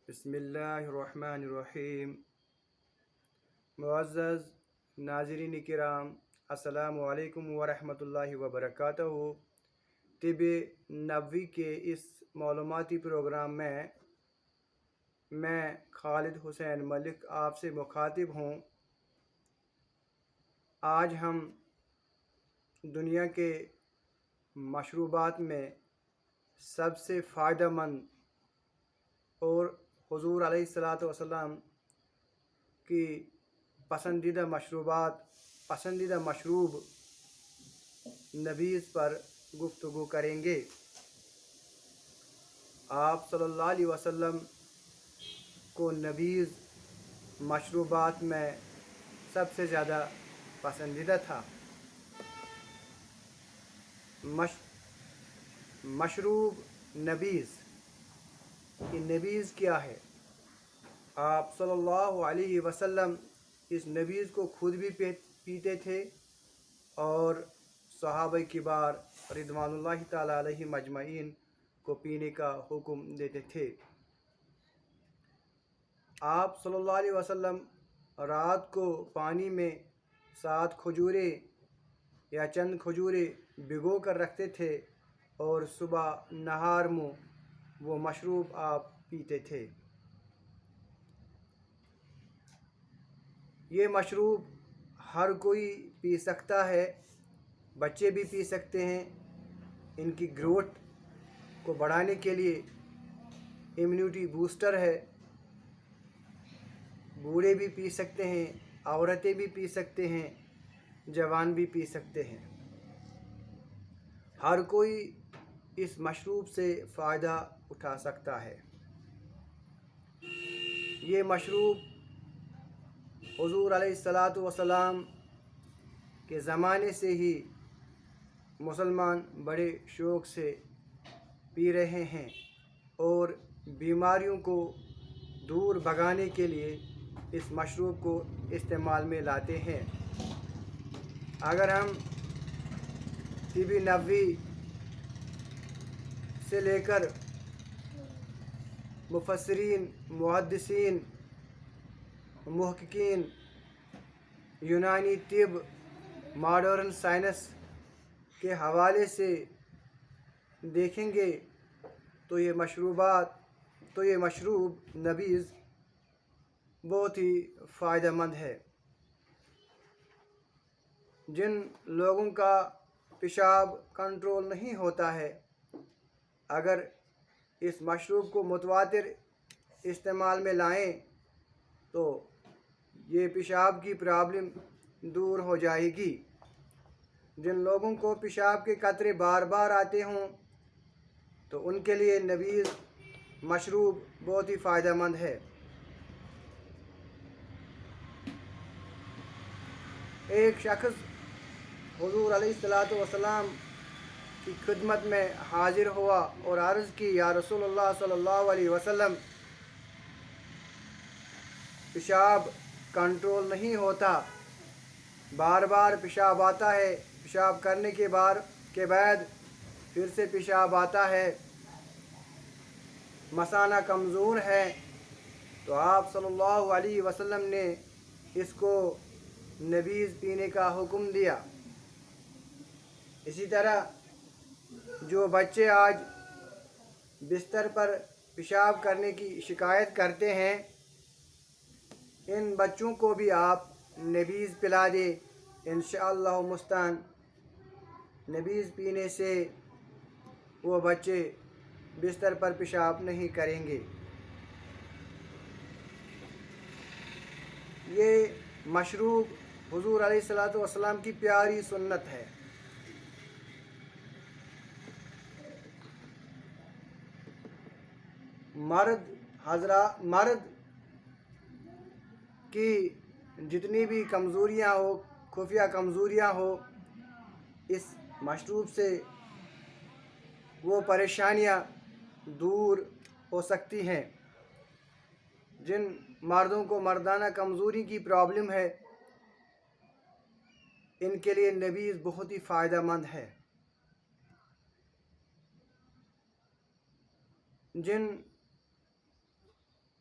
بسم اللہ الرحمن الرحیم۔ معزز ناظرین کرام، السلام علیکم ورحمۃ اللہ وبرکاتہ۔ طب نبوی کے اس معلوماتی پروگرام میں خالد حسین ملک آپ سے مخاطب ہوں۔ آج ہم دنیا کے مشروبات میں سب سے فائدہ مند اور حضور علیہ الصلاۃ والسلام کی پسندیدہ مشروب نبیذ پر گفتگو کریں گے۔ آپ صلی اللہ علیہ وسلم کو نبیذ مشروبات میں سب سے زیادہ پسندیدہ تھا۔ مشروب نبیذ، یہ نبیذ کیا ہے؟ آپ صلی اللہ علیہ وسلم اس نبیذ کو خود بھی پیتے تھے اور صحابہ کبار رضوان اللہ تعالیٰ علیہ مجمعین کو پینے کا حکم دیتے تھے۔ آپ صلی اللہ علیہ وسلم رات کو پانی میں 7 کھجوریں یا چند کھجوریں بھگو کر رکھتے تھے اور صبح نہار منہ وہ مشروب آپ پیتے تھے۔ یہ مشروب ہر کوئی پی سکتا ہے، بچے بھی پی سکتے ہیں۔ ان کی گروتھ کو بڑھانے کے لیے امیونٹی بوسٹر ہے۔ بوڑھے بھی پی سکتے ہیں، عورتیں بھی پی سکتے ہیں، جوان بھی پی سکتے ہیں۔ ہر کوئی اس مشروب سے فائدہ اٹھا سکتا ہے۔ یہ مشروب حضور علیہ الصلاۃ والسلام کے زمانے سے ہی مسلمان بڑے شوق سے پی رہے ہیں اور بیماریوں کو دور بھگانے کے لیے اس مشروب کو استعمال میں لاتے ہیں۔ اگر ہم طب نبوی سے لے کر مفسرین، محدثین، محققین، یونانی طب، ماڈرن سائنس کے حوالے سے دیکھیں گے تو یہ مشروب نبیذ بہت ہی فائدہ مند ہے۔ جن لوگوں کا پیشاب کنٹرول نہیں ہوتا ہے، اگر اس مشروب کو متواتر استعمال میں لائیں تو یہ پیشاب کی پرابلم دور ہو جائے گی۔ جن لوگوں کو پیشاب کے قطرے بار بار آتے ہوں تو ان کے لیے نبیذ مشروب بہت ہی فائدہ مند ہے۔ ایک شخص حضور علیہ الصلاۃ والسلام کی خدمت میں حاضر ہوا اور عرض کی، یا رسول اللہ صلی اللہ علیہ وسلم، پیشاب کنٹرول نہیں ہوتا، بار بار پیشاب آتا ہے، پیشاب کرنے کے بعد پھر سے پیشاب آتا ہے، مثانہ کمزور ہے۔ تو آپ صلی اللہ علیہ وسلم نے اس کو نبیذ پینے کا حکم دیا۔ اسی طرح جو بچے آج بستر پر پیشاب کرنے کی شکایت کرتے ہیں، ان بچوں کو بھی آپ نبیذ پلا دیں، انشاءاللہ مستعان نبیذ پینے سے وہ بچے بستر پر پیشاب نہیں کریں گے۔ یہ مشروب حضور علیہ الصلاۃ والسلام کی پیاری سنت ہے۔ مرد کی جتنی بھی کمزوریاں ہو، خفیہ کمزوریاں ہو، اس مشروب سے وہ پریشانیاں دور ہو سکتی ہیں۔ جن مردوں کو مردانہ کمزوری کی پرابلم ہے، ان کے لیے نبیذ بہت ہی فائدہ مند ہے۔ جن